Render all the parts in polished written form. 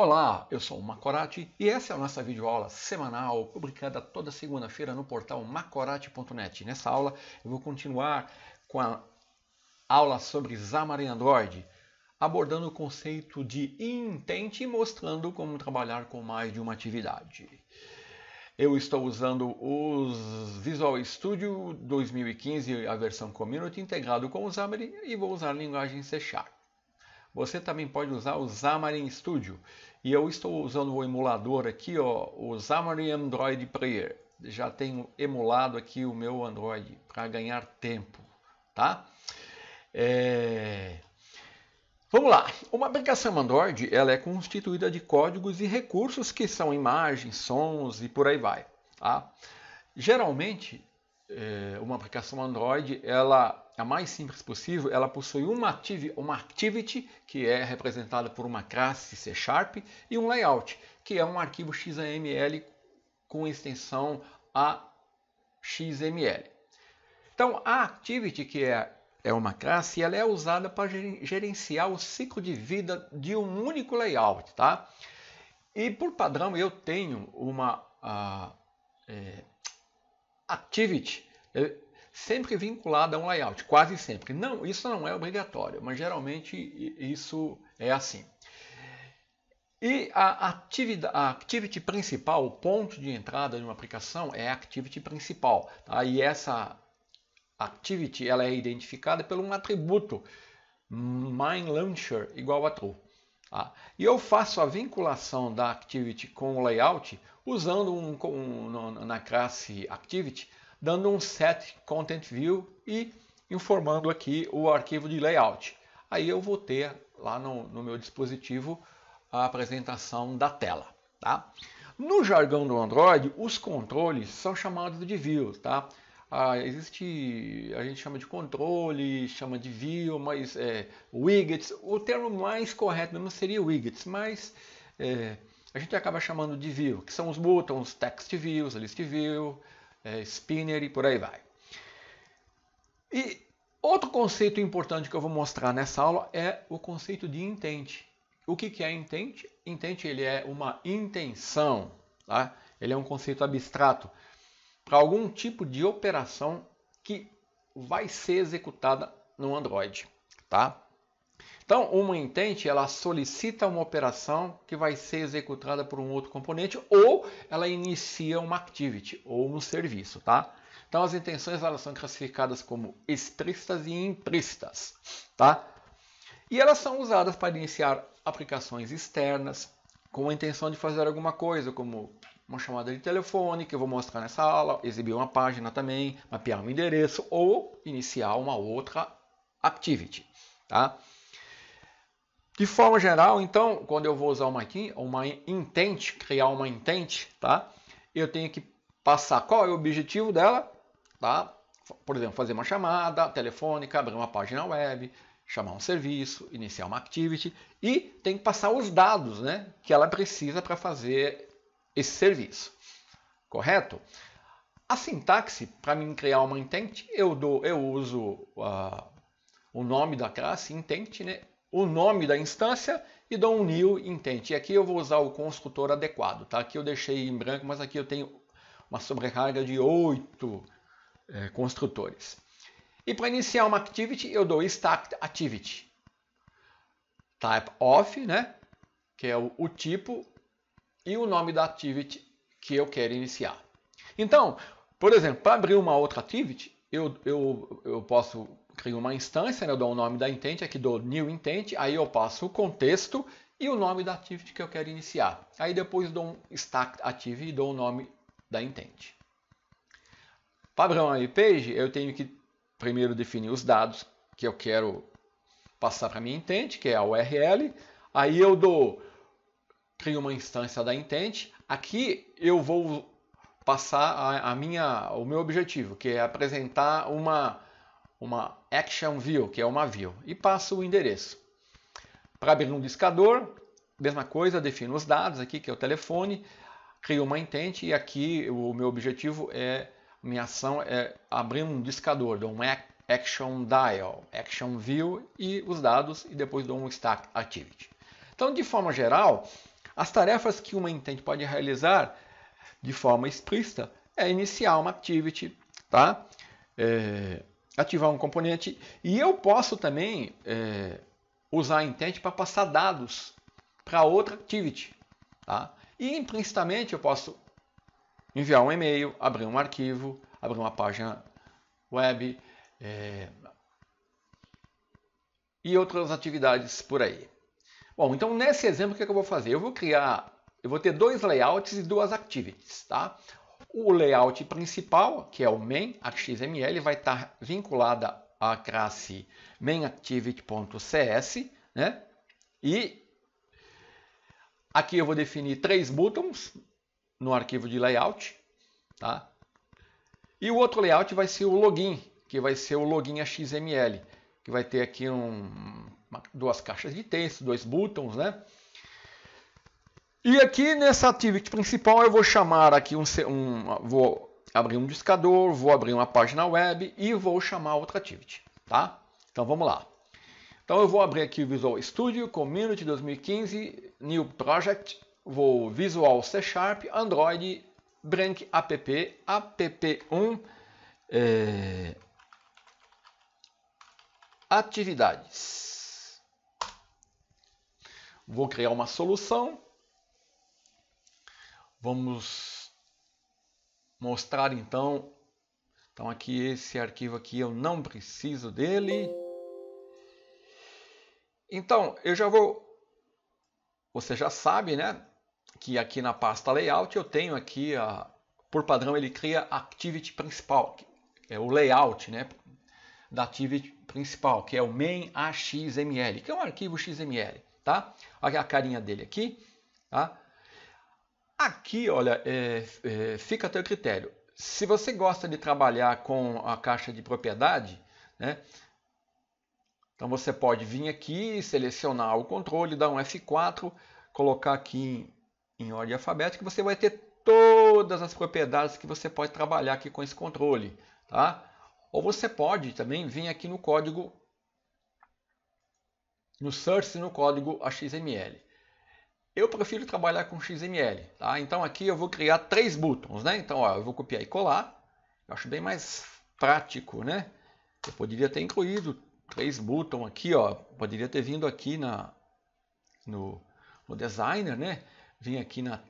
Olá, eu sou o Macorati e essa é a nossa videoaula semanal publicada toda segunda-feira no portal macorati.net. Nessa aula eu vou continuar com a aula sobre Xamarin Android, abordando o conceito de intent e mostrando como trabalhar com mais de uma atividade. Eu estou usando os Visual Studio 2015, a versão Community, integrado com o Xamarin e vou usar a linguagem C#. Você também pode usar o Xamarin Studio. E eu estou usando o emulador aqui, ó, o Xamarin Android Player. Já tenho emulado aqui o meu Android para ganhar tempo, tá? Vamos lá. Uma aplicação Android ela é constituída de códigos e recursos que são imagens, sons e por aí vai. Tá? Geralmente, uma aplicação Android, a mais simples possível, ela possui uma activity, que é representada por uma classe C# e um layout, que é um arquivo XML com extensão AXML. Então, a activity, que é uma classe, ela é usada para gerenciar o ciclo de vida de um único layout. Tá? E, por padrão, eu tenho uma activity sempre vinculada a um layout, quase sempre. Não, isso não é obrigatório, mas geralmente isso é assim. E a activity principal, o ponto de entrada de uma aplicação é a activity principal. Tá? E essa activity ela é identificada por um atributo MainLauncher igual a true. Tá? E eu faço a vinculação da activity com o layout usando na classe activity, dando um set content view e informando aqui o arquivo de layout. Aí eu vou ter lá no meu dispositivo a apresentação da tela. Tá? No jargão do Android, os controles são chamados de views. Tá? A gente chama de controle, chama de view, mas widgets, o termo mais correto mesmo seria widgets, mas a gente acaba chamando de view, que são os botões, text views, list view, spinner e por aí vai. E outro conceito importante que eu vou mostrar nessa aula é o conceito de intent. O que é intent? Intent ele é uma intenção, tá? Ele é um conceito abstrato para algum tipo de operação que vai ser executada no Android, tá? Então, uma intent, ela solicita uma operação que vai ser executada por um outro componente ou ela inicia uma activity ou um serviço, tá? Então, as intenções elas são classificadas como explícitas e implícitas, tá? E elas são usadas para iniciar aplicações externas com a intenção de fazer alguma coisa, como uma chamada de telefone, que eu vou mostrar nessa aula, exibir uma página também, mapear um endereço ou iniciar uma outra activity, tá? De forma geral, então, quando eu vou usar uma intent, criar uma intent, tá? Eu tenho que passar qual é o objetivo dela, tá? Por exemplo, fazer uma chamada telefônica, abrir uma página web, chamar um serviço, iniciar uma activity e tem que passar os dados, né, que ela precisa para fazer esse serviço. Correto? A sintaxe, para mim criar uma intent, eu uso o nome da classe, intent, né? O nome da instância e dou um new intent. E aqui eu vou usar o construtor adequado. Tá? Aqui eu deixei em branco, mas aqui eu tenho uma sobrecarga de 8 construtores. E para iniciar uma activity, eu dou start activity. Type of, né? Que é o tipo, e o nome da activity que eu quero iniciar. Então, por exemplo, para abrir uma outra activity, eu posso criar uma instância, né? Eu dou o nome da intent, aqui dou new intent, aí eu passo o contexto e o nome da activity que eu quero iniciar. Aí depois dou um start activity e dou o nome da intent. Padrão webpage, eu tenho que primeiro definir os dados que eu quero passar para a minha intent, que é a URL. Aí eu crio uma instância da intent. Aqui eu vou passar o meu objetivo, que é apresentar uma action view, que é uma view, e passo o endereço. Para abrir um discador, mesma coisa, defino os dados aqui, que é o telefone, crio uma intent e aqui o meu objetivo minha ação é abrir um discador, dou um action dial, action view e os dados e depois dou um start activity. Então, de forma geral, As tarefas que uma intent pode realizar de forma explícita é iniciar uma activity, tá? Ativar um componente, e eu posso também usar a intent para passar dados para outra activity, tá? E implicitamente eu posso enviar um e-mail, abrir um arquivo, abrir uma página web e outras atividades por aí. Bom, então nesse exemplo o que eu vou fazer? Eu vou ter dois layouts e duas activities, tá? O layout principal, que é o main.xml, vai estar vinculada à classe mainActivity.cs, né? E aqui eu vou definir 3 buttons no arquivo de layout, tá? E o outro layout vai ser o login, que vai ser o login.xml, que vai ter aqui duas caixas de texto, 2 buttons, né? E aqui nessa activity principal eu vou chamar aqui vou abrir um discador, vou abrir uma página web e vou chamar outra activity, tá? Então vamos lá. Então eu vou abrir aqui o Visual Studio Community 2015, New Project, vou Visual C Sharp, Android, Branch app, app1, atividades. Vou criar uma solução. Vamos mostrar então aqui esse arquivo aqui eu não preciso dele. Então eu já você já sabe, né, que aqui na pasta layout eu tenho aqui por padrão ele cria a activity principal, é o layout, né, da activity principal, que é o main.xml, que é um arquivo XML, tá? Olha a carinha dele aqui, tá? Aqui, olha, fica a teu critério. Se você gosta de trabalhar com a caixa de propriedade, né? Então você pode vir aqui, selecionar o controle, dar um F4, colocar aqui em ordem alfabética, você vai ter todas as propriedades que você pode trabalhar aqui com esse controle, tá? Ou você pode também vir aqui no código, no search no código HTML. Eu prefiro trabalhar com XML, tá? Então aqui eu vou criar 3 botões, né? Então ó, eu vou copiar e colar. Eu acho bem mais prático, né? Eu poderia ter incluído 3 botões aqui, ó. Poderia ter vindo aqui no designer, né? Vim aqui na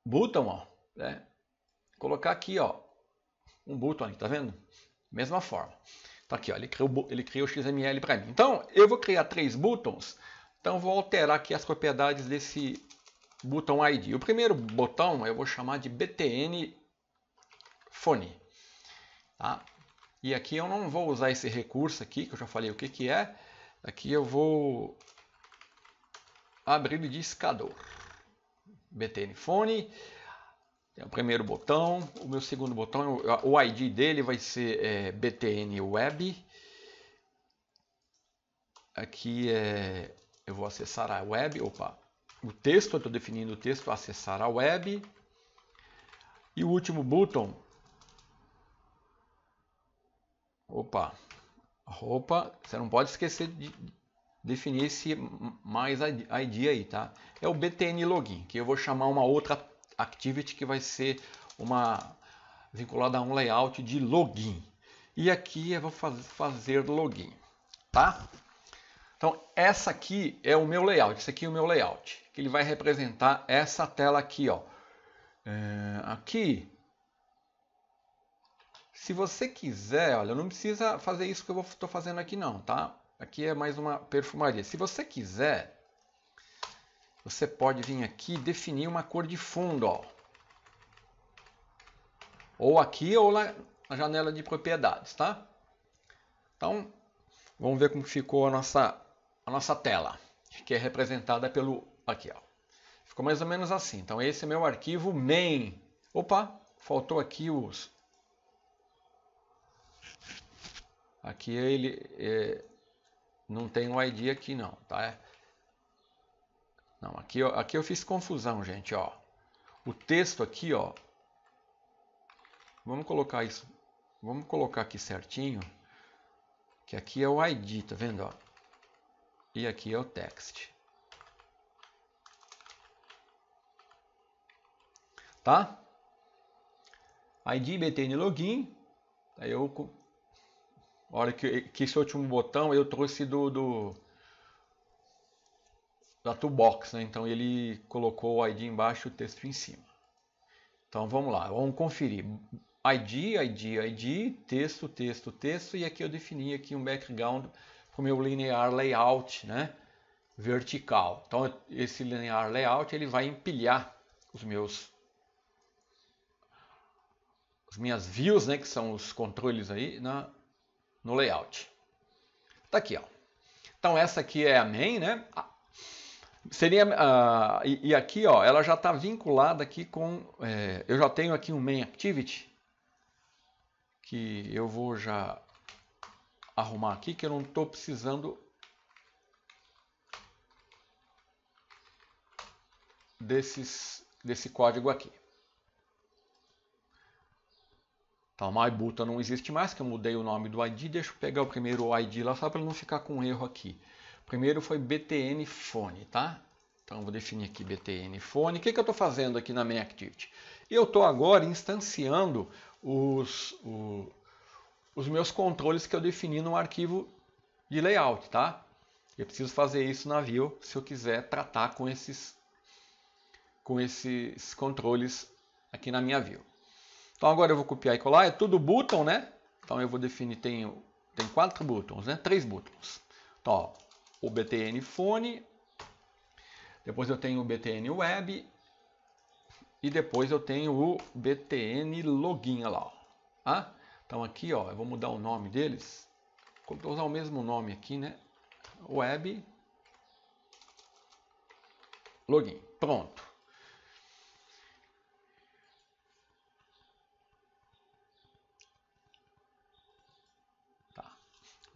botão, ó, né? Colocar aqui, ó, um botão aí, tá vendo? Mesma forma. Tá aqui, ó, ele criou o XML para mim. Então, eu vou criar 3 botões. Então, vou alterar aqui as propriedades desse botão ID. O primeiro botão eu vou chamar de BTN Phone. Tá? E aqui eu não vou usar esse recurso aqui, que eu já falei o que é. Aqui eu vou abrir o discador. BTN Phone. É o primeiro botão. O meu segundo botão, o ID dele vai ser BTN Web. Aqui eu vou acessar a web. Opa, o texto, eu estou definindo o texto, acessar a web. E o último botão. Opa, você não pode esquecer de definir esse mais ID aí, tá? É o BTN Login, que eu vou chamar uma outra activity que vai ser vinculada a um layout de login. E aqui eu vou fazer login, tá? Então essa aqui é o meu layout, esse aqui é o meu layout, que ele vai representar essa tela aqui, ó. Aqui, se você quiser, olha, não precisa fazer isso que eu estou fazendo aqui não, tá? Aqui é mais uma perfumaria. Se você quiser, você pode vir aqui e definir uma cor de fundo, ó. Ou aqui ou lá na janela de propriedades, tá? Então, vamos ver como ficou a nossa tela, que é representada pelo aqui, ó. Ficou mais ou menos assim. Então, esse é meu arquivo main. Opa, faltou aqui os... Aqui ele não tem o ID aqui não, tá? Não, aqui eu fiz confusão, gente, ó. O texto aqui, ó. Vamos colocar isso. Vamos colocar aqui certinho. Que aqui é o ID, tá vendo, ó? e aqui é o text. Tá? ID btn login. Aí eu, olha que esse último botão eu trouxe da toolbox, né? Então ele colocou o ID embaixo e o texto em cima. Então vamos lá, vamos conferir. ID, texto, texto, texto, e aqui eu defini aqui um background para o meu linear layout, né? Vertical. Então esse linear layout ele vai empilhar as minhas views, né, que são os controles aí no layout. Tá aqui, ó. Então essa aqui é a main, né? Seria e aqui, ó, ela já está vinculada aqui com eu já tenho aqui um main activity que eu vou já arrumar aqui, que eu não estou precisando desse código aqui. Então, MyButton não existe mais, que eu mudei o nome do ID. Deixa eu pegar o primeiro ID lá, só para não ficar com erro aqui. Primeiro foi btn phone, tá? Então, eu vou definir aqui btn phone. O que eu estou fazendo aqui na main activity? Eu estou agora instanciando os meus controles que eu defini no arquivo de layout, tá? Eu preciso fazer isso na view se eu quiser tratar com esses controles aqui na minha view. Então agora eu vou copiar e colar, é tudo button, né? Então eu vou definir, tem 4 buttons, né? 3 buttons. Então, ó, o btn phone, depois eu tenho o btn web e depois eu tenho o btn login, olha lá, ó. Ah? Então aqui, ó, eu vou mudar o nome deles. Vou usar o mesmo nome aqui, né? Web login. Pronto.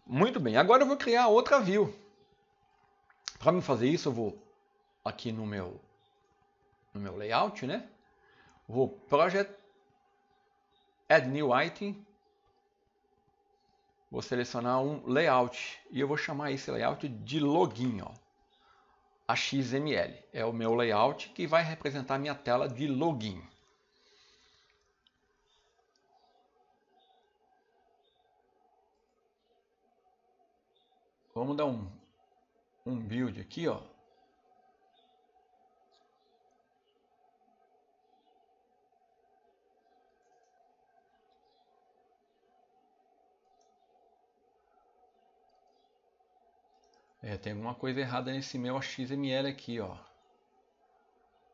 Muito bem, agora eu vou criar outra view. Para me fazer isso, eu vou aqui no meu layout, né? Vou Project, Add New Item, vou selecionar um layout e eu vou chamar esse layout de login, ó. HTML é o meu layout que vai representar a minha tela de login. Vamos dar um build aqui, ó. Tem alguma coisa errada nesse meu HTML aqui, ó.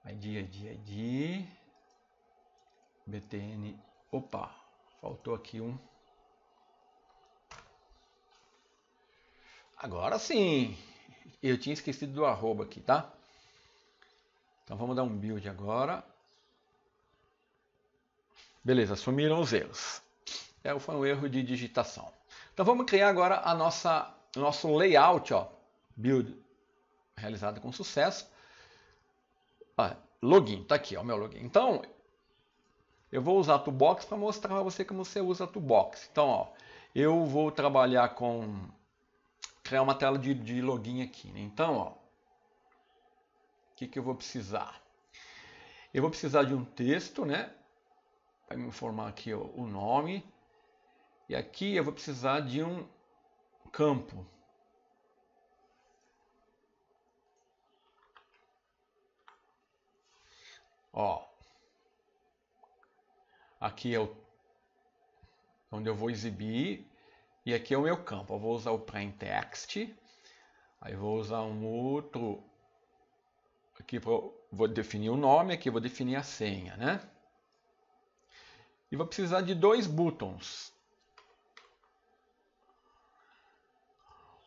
ID, btn, opa, faltou aqui um. Agora sim, eu tinha esquecido do arroba aqui, tá? Então vamos dar um build agora. Beleza, sumiram os erros. Foi um erro de digitação. Então vamos criar agora o nosso layout, ó. Build realizado com sucesso. Login, tá aqui, ó, o meu login. Então, eu vou usar a toolbox para mostrar para você como você usa a toolbox. Então, ó, eu vou trabalhar com criar uma tela de login aqui, né? Então, ó, o que eu vou precisar? Eu vou precisar de um texto, né? Vai me informar aqui, ó, o nome. E aqui eu vou precisar de um campo. Ó, aqui é onde eu vou exibir e aqui é o meu campo. Eu vou usar o plain text, aí vou usar um outro aqui, vou definir o nome, aqui vou definir a senha, né? E vou precisar de 2 buttons.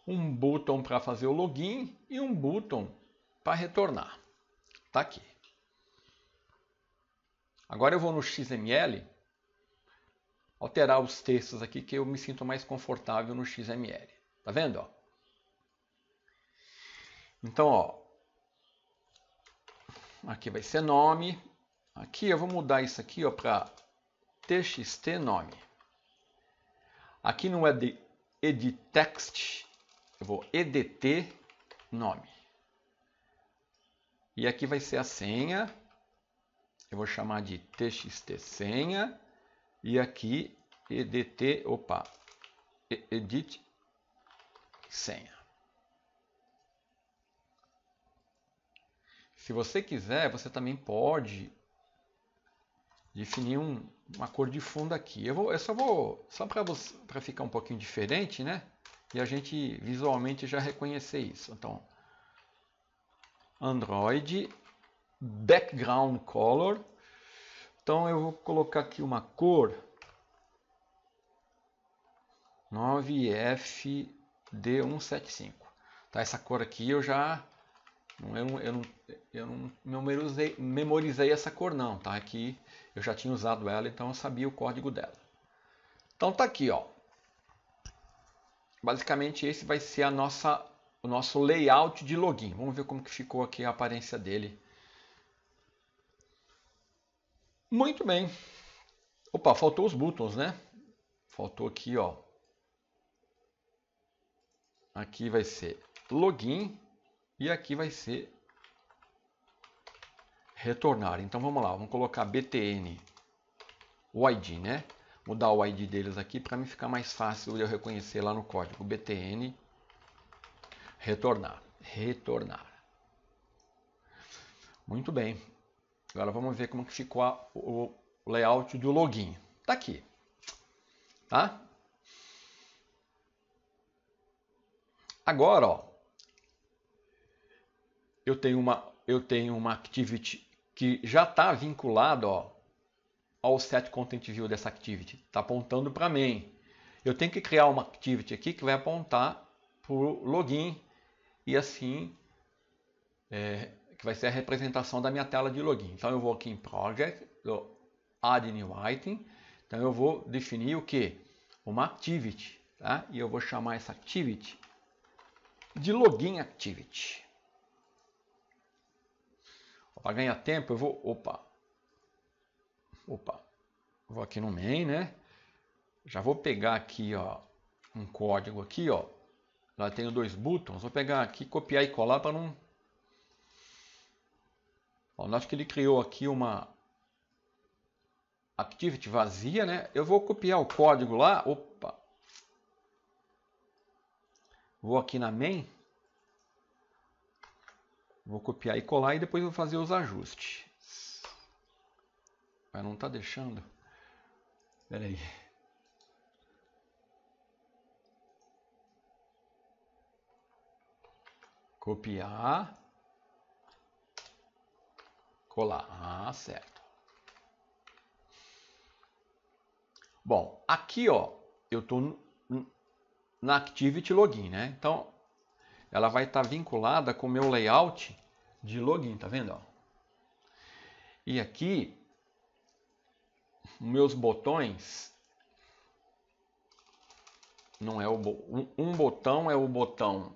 Um button para fazer o login e um button para retornar. Tá aqui. Agora eu vou no XML, alterar os textos aqui que eu me sinto mais confortável no XML. Tá vendo? Ó? Então, ó, aqui vai ser nome. Aqui eu vou mudar isso aqui para txt nome. Aqui no edit text, eu vou edt nome. E aqui vai ser a senha. Eu vou chamar de txt senha. E aqui edit senha. Se você quiser, você também pode definir uma cor de fundo aqui. Eu só para ficar um pouquinho diferente, né? E a gente visualmente já reconhecer isso. Então, Android background color. Então eu vou colocar aqui uma cor 9FD175. Tá, essa cor aqui eu não memorizei essa cor não, tá? Aqui eu já tinha usado ela, então eu sabia o código dela. Então tá aqui, ó. Basicamente esse vai ser o nosso layout de login. Vamos ver como que ficou aqui a aparência dele. Muito bem. Opa, faltou os buttons, né? Faltou aqui, ó. Aqui vai ser login e aqui vai ser retornar. Então vamos lá, vamos colocar btn o ID, né? Mudar o ID deles aqui para mim ficar mais fácil de eu reconhecer lá no código. btn retornar. Muito bem. Agora vamos ver como que ficou o layout do login. Tá aqui. Tá? Agora, ó, eu tenho uma activity que já está vinculada, ó, ao set content view dessa activity. Está apontando para main. Eu tenho que criar uma activity aqui que vai apontar para o login e assim que vai ser a representação da minha tela de login. Então eu vou aqui em Project, Add New Item. Então eu vou definir o que? Uma activity, tá? E eu vou chamar essa activity de Login Activity. Para ganhar tempo eu vou, vou aqui no main, né? Já vou pegar aqui, ó, um código aqui, ó. Lá tenho dois buttons. Vou pegar aqui, copiar e colar para não. Ó, note que ele criou aqui uma activity vazia, né? Eu vou copiar o código lá. Vou aqui na main. Vou copiar e colar e depois vou fazer os ajustes. Mas não está deixando. Espera aí. Copiar. Colar. Ah, certo. Bom, aqui, ó, eu estou na Activity Login, né? Então, ela vai estar vinculada com o meu layout de login, tá vendo? Ó? E aqui, meus botões, não é um botão é o botão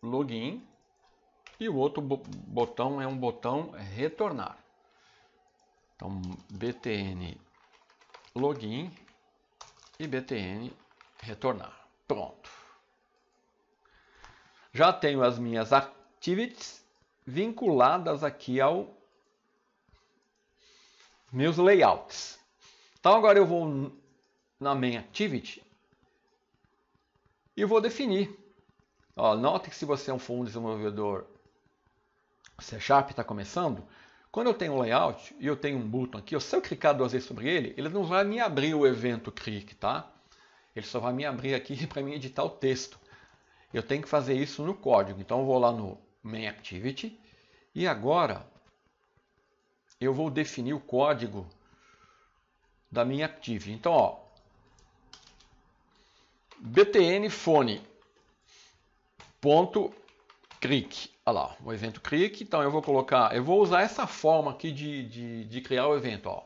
login e o outro botão é um botão retornar. Então, btn login e btn retornar. Pronto. Já tenho as minhas activities vinculadas aqui ao meus layouts. Então agora eu vou na main activity e vou definir. Ó, note que se você é um desenvolvedor C# está começando, quando eu tenho um layout e eu tenho um botão aqui, se eu clicar duas vezes sobre ele não vai me abrir o evento click, tá? Ele só vai me abrir aqui para mim editar o texto. Eu tenho que fazer isso no código. Então eu vou lá no main activity e agora eu vou definir o código da minha activity. Então, ó, btn phone ponto click. Olha lá, o evento click. Então eu vou usar essa forma aqui de criar o evento. Ó.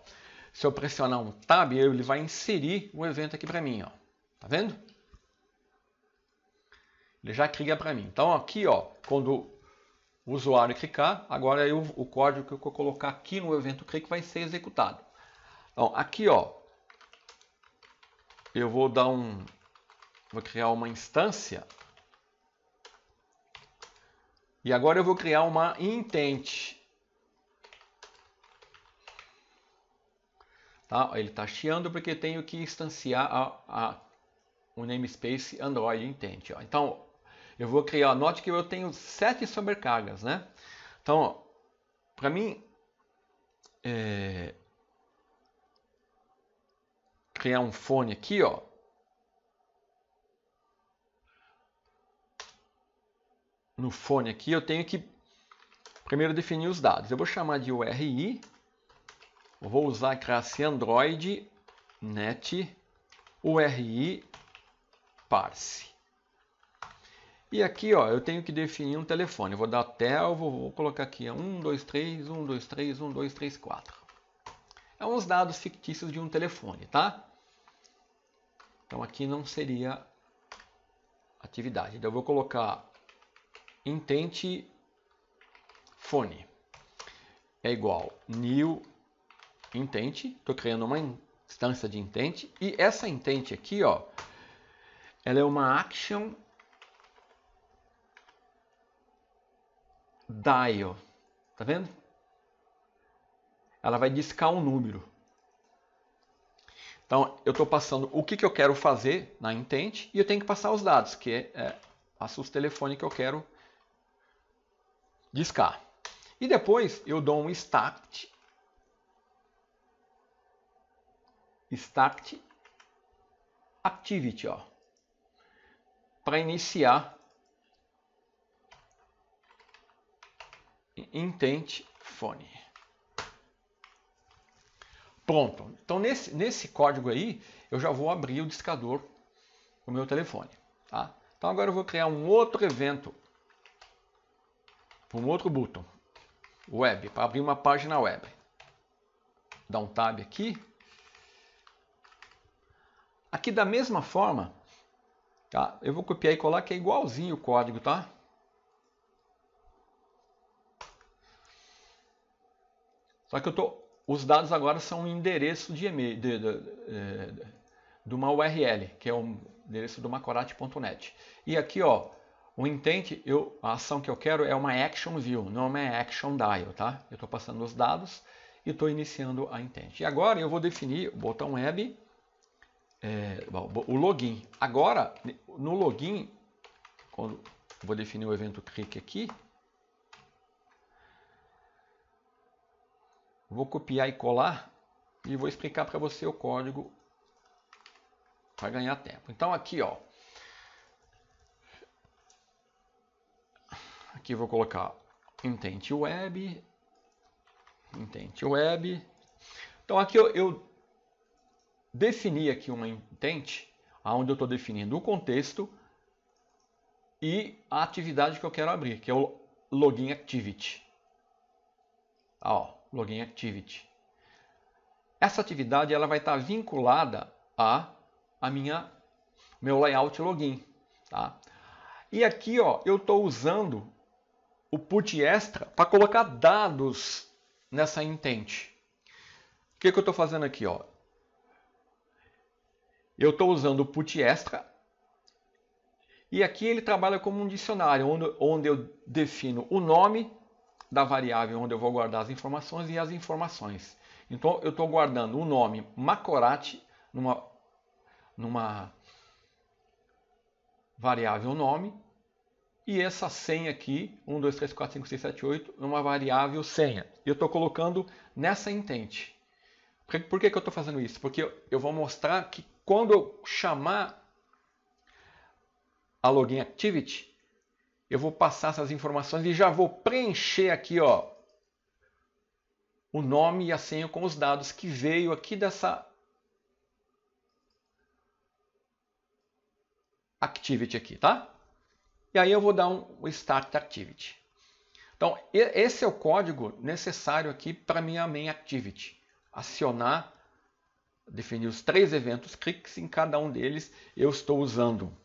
Se eu pressionar um tab, ele vai inserir o evento aqui para mim. Ó. Tá vendo? Ele já cria para mim. Então aqui, ó, quando o usuário clicar, agora o código que eu vou colocar aqui no evento click vai ser executado. Então aqui, ó, eu vou criar uma instância E agora eu vou criar uma intent. Tá? Ele está chiando porque tenho que instanciar o namespace Android intent. Ó. Então, eu vou criar, note que eu tenho 7 sobrecargas, né? Então, para mim criar um fone aqui, ó. No fone aqui eu tenho que primeiro definir os dados. Eu vou chamar de URI, eu vou usar a classe Android net URI parse. E aqui, ó, eu tenho que definir um telefone. Eu vou dar tel, vou colocar aqui 123 123 1234. É uns dados fictícios de um telefone, tá? Então aqui não seria atividade. Então eu vou colocar intent phone é igual new intent. Estou criando uma instância de intent. E essa intent aqui, ó, ela é uma action dial. Tá vendo? Ela vai discar um número. Então, eu estou passando o que eu quero fazer na intent e eu tenho que passar os dados, que passo os telefones que eu quero discar. E depois eu dou um start activity, ó, para iniciar intent phone. Pronto. Então nesse código aí eu já vou abrir o discador do meu telefone, tá? Então agora eu vou criar um outro evento, um outro botão web, para abrir uma página web. Dá um tab aqui. Aqui da mesma forma, tá? Eu vou copiar e colar que é igualzinho o código, tá? Só que os dados agora são um endereço de e-mail de uma URL, que é o endereço do macorati.net. E aqui, ó, o intent, a ação que eu quero é uma action view, não é uma action dial, tá? Eu estou passando os dados e estou iniciando a intent. E agora eu vou definir o botão web, o login. Agora, no login, quando eu vou definir o evento click aqui, vou copiar e colar e vou explicar para você o código para ganhar tempo. Então aqui, ó, aqui eu vou colocar intent web. Então aqui eu defini aqui uma intent, onde eu estou definindo o contexto e a atividade que eu quero abrir, que é o login activity. Ó, login activity. Essa atividade ela vai estar vinculada a meu layout login, tá? E aqui, ó, eu estou usando o put extra para colocar dados nessa intent. O que eu estou fazendo aqui, ó? Eu estou usando o put extra e aqui ele trabalha como um dicionário, onde eu defino o nome da variável onde eu vou guardar as informações e as informações. Então eu estou guardando o nome Macorati numa variável nome e essa senha aqui, 1, 2, 3, 4, 5, 6, 7, 8, numa variável senha. E eu estou colocando nessa intent. Por que eu estou fazendo isso? Porque eu vou mostrar que quando eu chamar a login activity, eu vou passar essas informações e já vou preencher aqui, ó, o nome e a senha com os dados que veio aqui dessa activity aqui, tá? E aí eu vou dar um start activity. Então, esse é o código necessário aqui para minha main activity. Acionar, definir os 3 eventos clicks, em cada um deles eu estou usando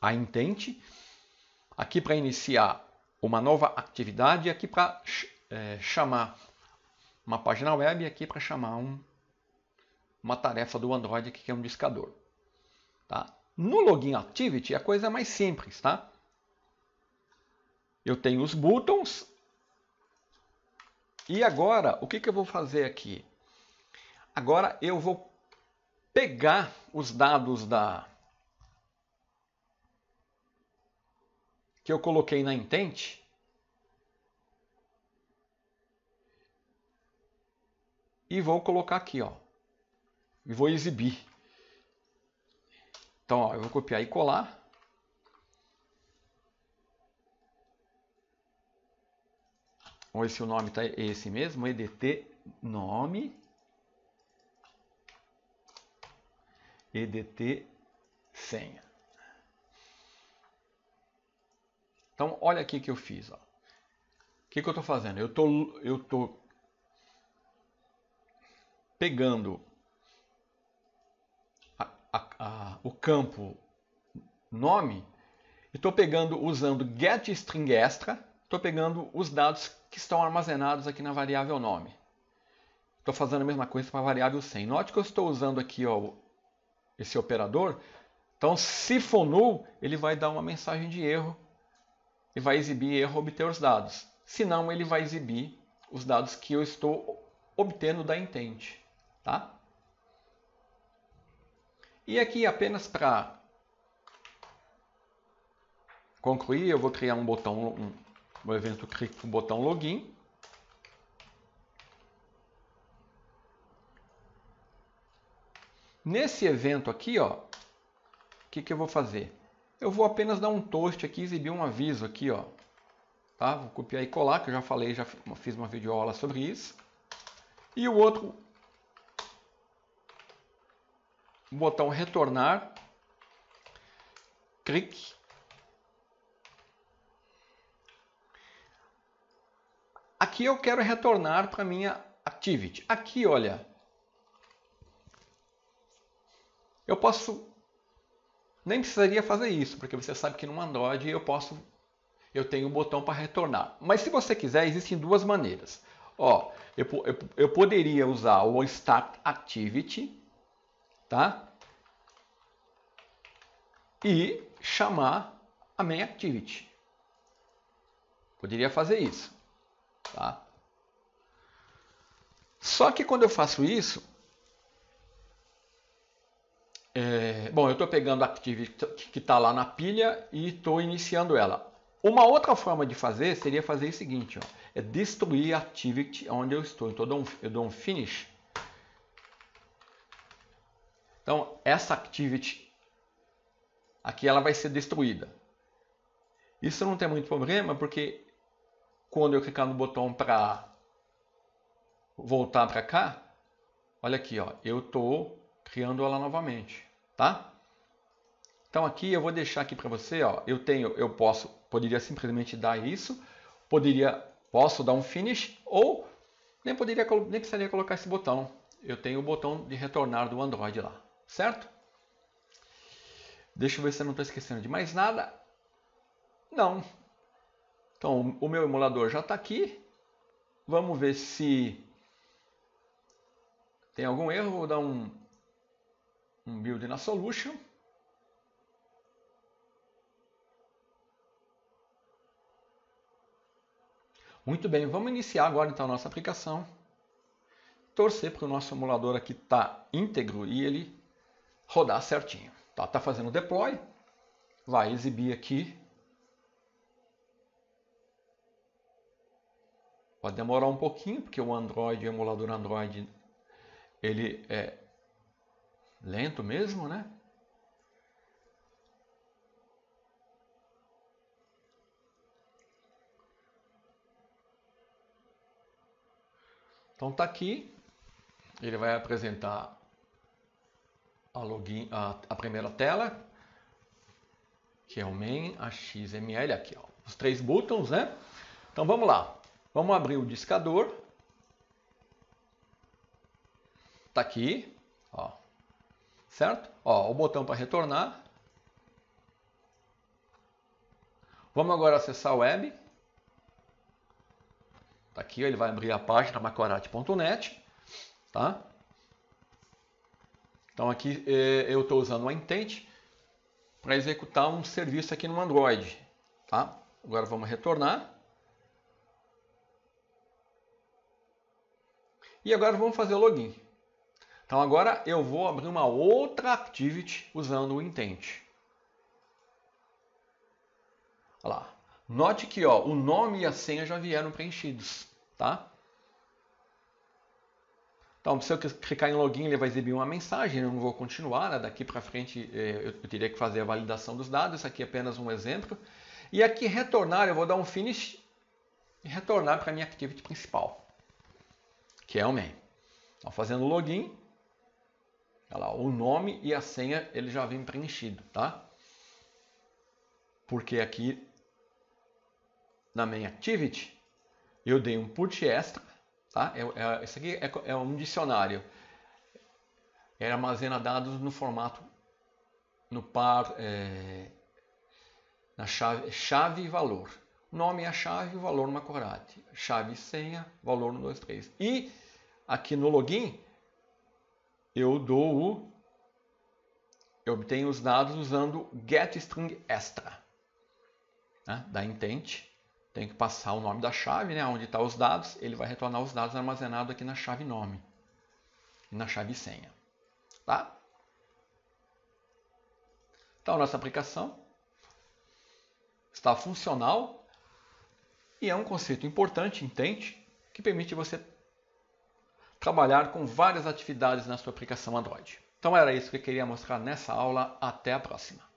a intent, aqui para iniciar uma nova atividade, aqui para chamar uma página web e aqui para chamar uma tarefa do Android que é um discador. Tá? No Login Activity a coisa é mais simples, tá? Eu tenho os buttons. E agora, o que eu vou fazer aqui? Agora eu vou pegar os dados que eu coloquei na intent e vou colocar aqui, ó. E vou exibir. Então, ó, eu vou copiar e colar. Vamos ver se o nome está esse mesmo, edt nome, edt senha. Então, olha aqui que eu fiz. Ó. O que eu estou fazendo? Eu tô pegando o campo nome e estou pegando, usando getStringExtra, estou pegando os dados que estão armazenados aqui na variável nome. Estou fazendo a mesma coisa para a variável sem. Note que eu estou usando aqui ó, esse operador. Então, se for null, ele vai dar uma mensagem de erro e vai exibir erro obter os dados. Se não, ele vai exibir os dados que eu estou obtendo da intent. Tá? E aqui, apenas para concluir, eu vou criar um botão, um evento click com o botão login. Nesse evento aqui, ó, o que eu vou fazer? Eu vou apenas dar um toast aqui, exibir um aviso aqui, ó. Tá? Vou copiar e colar, que eu já falei, já fiz uma videoaula sobre isso. E o outro botão retornar, clique. Aqui eu quero retornar para minha activity. Aqui, olha, eu posso, nem precisaria fazer isso, porque você sabe que no Android eu tenho um botão para retornar. Mas se você quiser, existem duas maneiras. Ó, eu poderia usar o start activity, tá? E chamar a main activity. Poderia fazer isso, tá? Só que quando eu faço isso, bom, eu estou pegando a activity que está lá na pilha e estou iniciando ela. Uma outra forma de fazer seria fazer o seguinte, ó, é destruir a activity onde eu estou. Então eu dou um finish. Então essa activity aqui ela vai ser destruída. Isso não tem muito problema porque quando eu clicar no botão para voltar para cá, olha aqui, ó, eu estou criando ela novamente, tá? Então aqui eu vou deixar aqui para você, ó, poderia simplesmente dar isso, posso dar um finish ou nem precisaria colocar esse botão. Eu tenho o botão de retornar do Android lá, certo? Deixa eu ver se eu não estou esquecendo de mais nada. Não. Então o meu emulador já está aqui. Vamos ver se tem algum erro. Vou dar um build na solution. Muito bem, vamos iniciar agora então a nossa aplicação. Torcer para o nosso emulador aqui tá íntegro e ele rodar certinho. Tá fazendo deploy, vai exibir aqui. Pode demorar um pouquinho, porque o Android, o emulador Android, ele é lento mesmo, né? Então tá aqui, ele vai apresentar a primeira tela, que é o main, a XML aqui, ó, os 3 buttons, né? Então vamos lá, vamos abrir o discador, tá aqui, ó, certo? Ó, o botão para retornar. Vamos agora acessar a web. Tá aqui, ele vai abrir a página macorati.net, tá? Então aqui eu estou usando o intent para executar um serviço aqui no Android, tá? Agora vamos retornar. E agora vamos fazer o login. Então agora eu vou abrir uma outra activity usando o intent. Olha lá. Note que ó, o nome e a senha já vieram preenchidos, tá? Então, se eu clicar em login, ele vai exibir uma mensagem, eu não vou continuar, né? Daqui para frente eu teria que fazer a validação dos dados, isso aqui é apenas um exemplo. E aqui retornar, eu vou dar um finish e retornar para a minha activity principal, que é o main. Então, fazendo login, olha lá, o nome e a senha ele já vem preenchido, tá? Porque aqui na main activity eu dei um put extra, tá? Isso aqui é um dicionário. Ele armazena dados no formato, no par, na chave e valor. Nome é a chave, o valor numa corate. Chave e senha, valor no 2, 3. E aqui no login eu obtenho os dados usando getString extra, né? Da intent. Tem que passar o nome da chave, né? Onde estão os dados, ele vai retornar os dados armazenados aqui na chave nome e na chave senha, tá? Então nossa aplicação está funcional e é um conceito importante, intent, que permite você trabalhar com várias atividades na sua aplicação Android. Então era isso que eu queria mostrar nessa aula. Até a próxima!